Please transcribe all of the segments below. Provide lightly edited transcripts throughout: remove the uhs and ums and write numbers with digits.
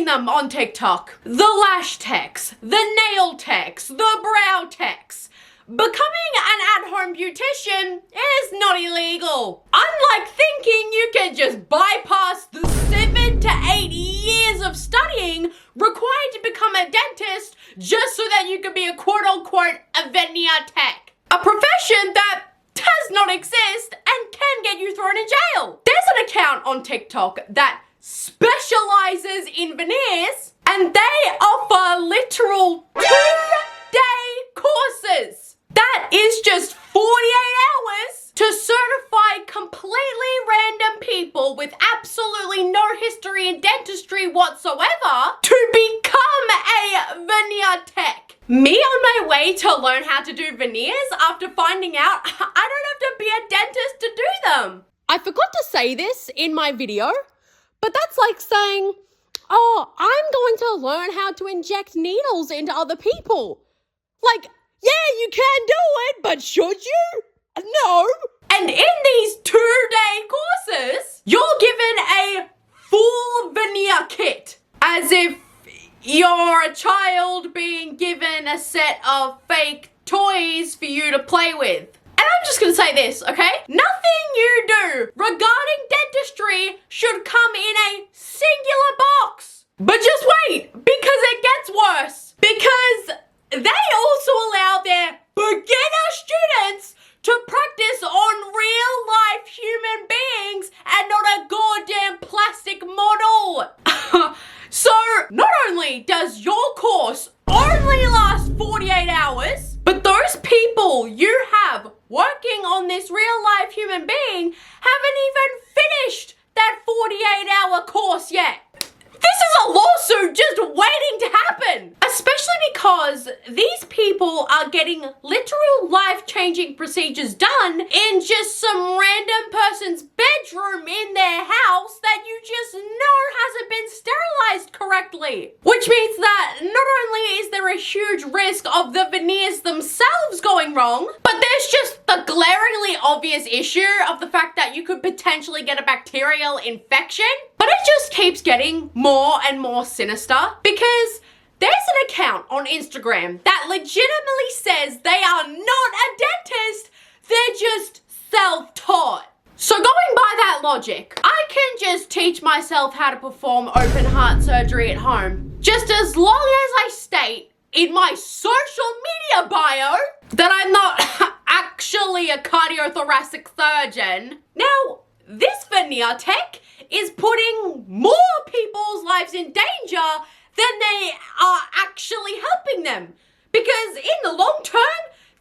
them on TikTok. The lash techs, the nail techs, the brow techs. Becoming an at-home beautician is not illegal. Unlike thinking you can just bypass the 7 to 8 years of studying required to become a dentist just so that you could be a quote-unquote a veneer tech. A profession that does not exist and can get you thrown in jail. There's an account on TikTok that specializes in veneers and they offer literal 2-day courses. That is just 48 hours to certify completely random people with absolutely no history in dentistry whatsoever to become a veneer tech. Me on my way to learn how to do veneers after finding out I don't have to be a dentist to do them. I forgot to say this in my video, but that's like saying, oh, I'm going to learn how to inject needles into other people. Like, yeah, you can do it, but should you? No. And in these 2-day courses, you're given a full veneer kit, as if you're a child being given a set of fake toys for you to play with. And I'm just gonna say this, okay? Nothing you do regarding dentistry should come in a singular box. But just wait, because it gets worse. Because they also allow their beginner students to practice on real-life human beings and not a goddamn plastic model. So, not only does your course only last 48 hours, but those people you have working on this real-life human being haven't even finished that 48-hour course yet. This is a lawsuit just waiting to happen. Especially because these people are getting literal life-changing procedures done in just some random person's bedroom in their house that you just know hasn't been sterilized correctly. Which means that not only is there a huge risk of the veneers themselves going wrong, but there's just the glaringly obvious issue of the fact that you could potentially get a bacterial infection. But it just keeps getting more and more sinister because there's an account on Instagram that legitimately says they are not a dentist, they're just self-taught. So going by that logic, I can just teach myself how to perform open heart surgery at home, just as long as I state in my social media bio that I'm not actually a cardiothoracic surgeon. Now, this veneer tech is putting more people's lives in danger than they are actually helping them. Because in the long term,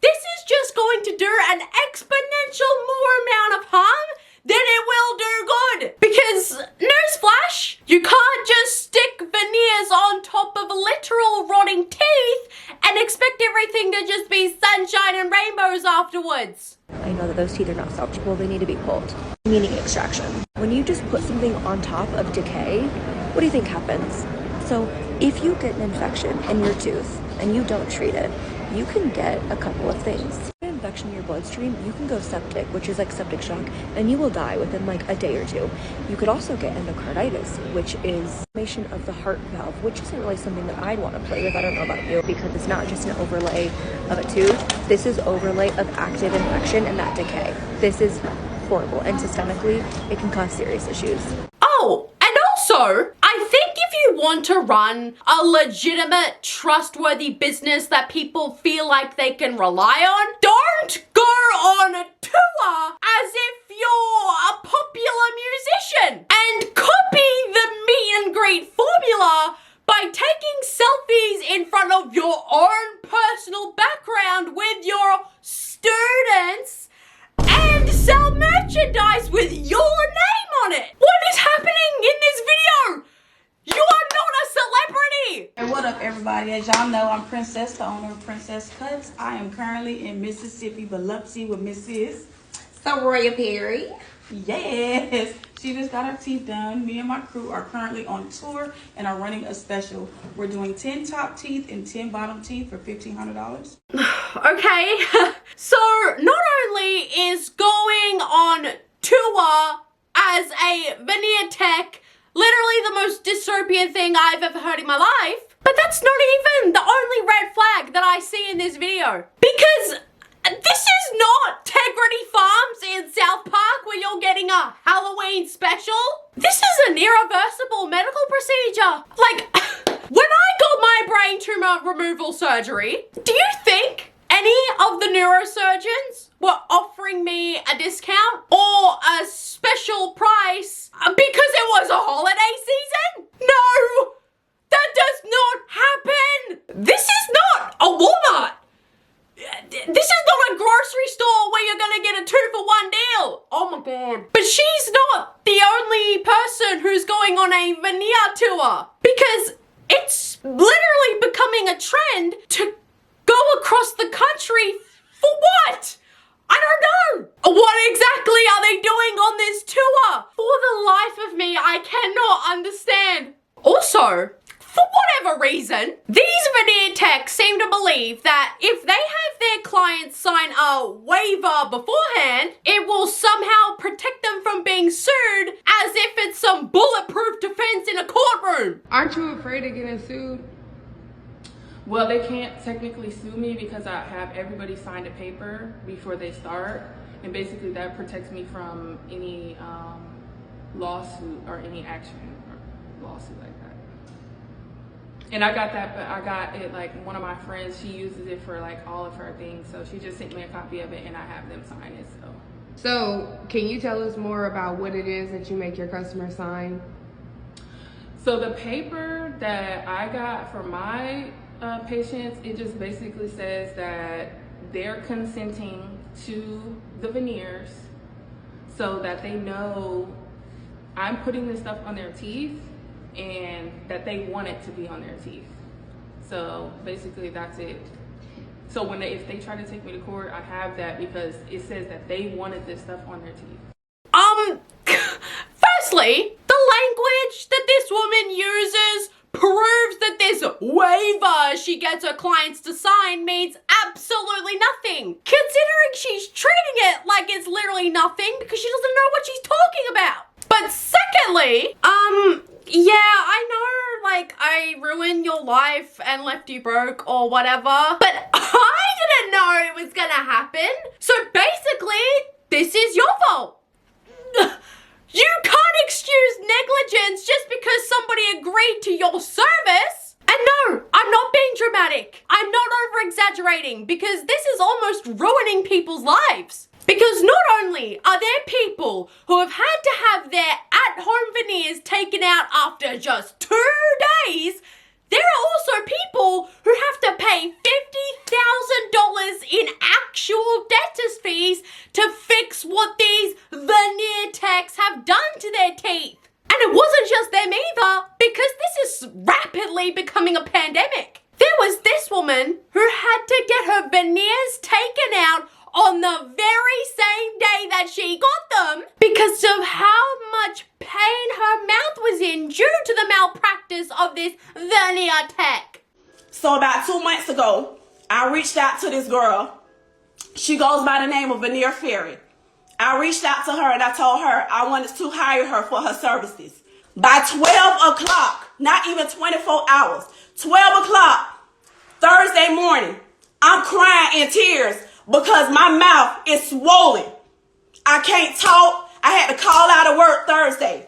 this is just going to do an exponential more amount of harm than it will do good. Because, newsflash, you can't just stick veneers on top of literal rotting teeth and expect everything to just be sunshine and rainbows afterwards. I know that those teeth are not salvageable, they need to be pulled. Meaning extraction. When you just put something on top of decay, what do you think happens? So if you get an infection in your tooth and you don't treat it, you can get a couple of things. An infection in your bloodstream, you can go septic, which is like septic shock, and you will die within like a day or two. You could also get endocarditis, which is inflammation of the heart valve, which isn't really something that I'd want to play with. I don't know about you, because it's not just an overlay of a tooth. This is overlay of active infection and that decay. This is horrible, and systemically, it can cause serious issues. Oh, and also, I think if you want to run a legitimate, trustworthy business that people feel like they can rely on, don't go on a tour as if you're a popular musician and copy the meet and greet formula by taking selfies in front of your own personal background with your students and sell merchandise with your name on it. What is happening in this video? You are not a celebrity. Hey, what up, everybody? As y'all know, I'm Princess, the owner of Princess Cuts. I am currently in Mississippi, Biloxi with Mrs. Soraya Perry. Yes, she just got her teeth done. Me and my crew are currently on tour and are running a special. We're doing 10 top teeth and 10 bottom teeth for $1,500. Okay, so not only is going on tour as a veneer tech literally the most dystopian thing I've ever heard in my life. But that's not even the only red flag that I see in this video. Because this is not Tegrity Farms in South Park where you're getting a Halloween special. This is an irreversible medical procedure. Like, when I got my brain tumor removal surgery, do you think any of the neurosurgeons were offering me a discount or a special price because it was a holiday season? No, that does not happen. This is not a Walmart. This is not a grocery store where you're gonna get a 2-for-1 deal. Oh my god. But she's not the only person who's going on a Veneer tour, because it's literally becoming a trend to go across the country for what? I don't know. What exactly are they doing on this tour? For the life of me, I cannot understand. Also, for whatever reason, these Veneer techs seem to believe that if they have their clients sign a waiver beforehand, it will somehow protect them from being sued as if it's some bulletproof defense in a courtroom. Aren't you afraid of getting sued? Well, they can't technically sue me because I have everybody sign a paper before they start. And basically that protects me from any lawsuit or any action or lawsuit like that. And I got that, but I got it, like, one of my friends, she uses it for like all of her things. So she just sent me a copy of it and I have them sign it, So can you tell us more about what it is that you make your customers sign? So the paper that I got for my patients, it just basically says that they're consenting to the veneers so that they know I'm putting this stuff on their teeth and that they want it to be on their teeth. So basically that's it. So when if they try to take me to court, I have that because it says that they wanted this stuff on their teeth. Firstly, the language that this woman uses proves that this waiver she gets her clients to sign means absolutely nothing, considering she's treating it like it's literally nothing because she doesn't know what she's talking about. But secondly, yeah, I know, like, I ruined your life and left you broke or whatever, but I didn't know it was gonna happen. So basically, this is your fault. You can't excuse negligence just because somebody agreed to your service. And no, I'm not being dramatic. I'm not over-exaggerating because this is almost ruining people's lives. Because not only are there people who have had to have their at-home veneers taken out after just 2 days, there are also people who have to pay $50,000 in actual dentist fees to fix what these veneer techs have done to their teeth. And it wasn't just them either, because this is rapidly becoming a pandemic. There was this woman who had to get her veneers taken out on the very same day that she got them because of how much pain her mouth was in due to the malpractice of this veneer tech. So about 2 months ago, I reached out to this girl. She goes by the name of Veneer Fairy. I reached out to her and I told her I wanted to hire her for her services. By 12 o'clock, not even 24 hours, 12 o'clock, Thursday morning, I'm crying in tears because my mouth is swollen. I can't talk. I had to call out of work Thursday.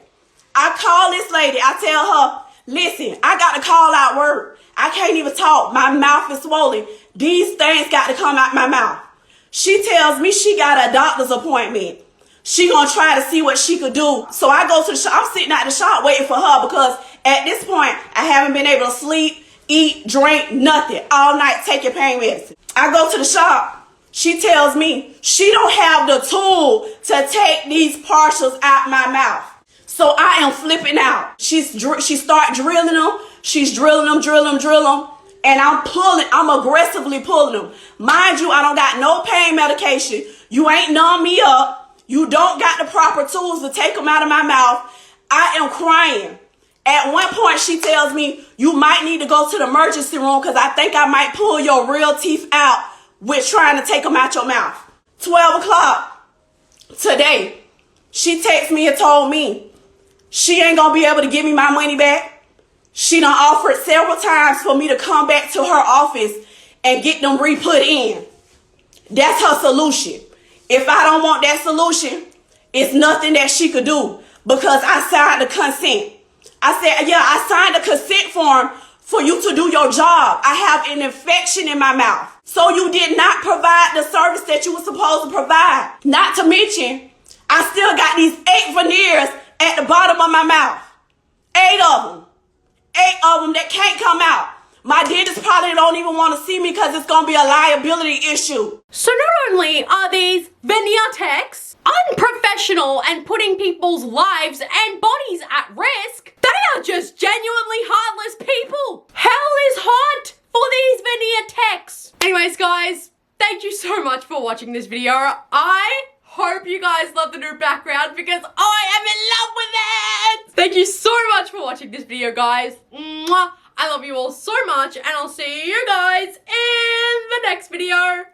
I call this lady. I tell her, listen, I got to call out work. I can't even talk. My mouth is swollen. These things got to come out my mouth. She tells me she got a doctor's appointment. She gonna try to see what she could do. So I go to the shop. I'm sitting at the shop waiting for her because at this point, I haven't been able to sleep, eat, drink, nothing. All night taking pain medicine. I go to the shop. She tells me she don't have the tool to take these partials out my mouth. So I am flipping out. She start drilling them. She's drilling them. And I'm aggressively pulling them. Mind you, I don't got no pain medication. You ain't numb me up. You don't got the proper tools to take them out of my mouth. I am crying. At one point, she tells me, you might need to go to the emergency room because I think I might pull your real teeth out with trying to take them out your mouth. 12 o'clock today, she texted me and told me, She ain't gonna be able to give me my money back. She done offered several times for me to come back to her office and get them re-put in. That's her solution. If I don't want that solution, it's nothing that she could do because I signed the consent. I said, yeah, I signed the consent form for you to do your job. I have an infection in my mouth. So you did not provide the service that you were supposed to provide. Not to mention, I still got these 8 veneers at the bottom of my mouth. 8 of them. 8 of them that can't come out. My dentist probably don't even want to see me because it's going to be a liability issue. So not only are these veneer techs unprofessional and putting people's lives and bodies at risk, they are just genuinely heartless people. Hell is hot for these veneer techs. Anyways, guys, thank you so much for watching this video. I hope you guys love the new background because I am in love with it. Thank you so much for watching this video, guys. Mwah. I love you all so much, and I'll see you guys in the next video.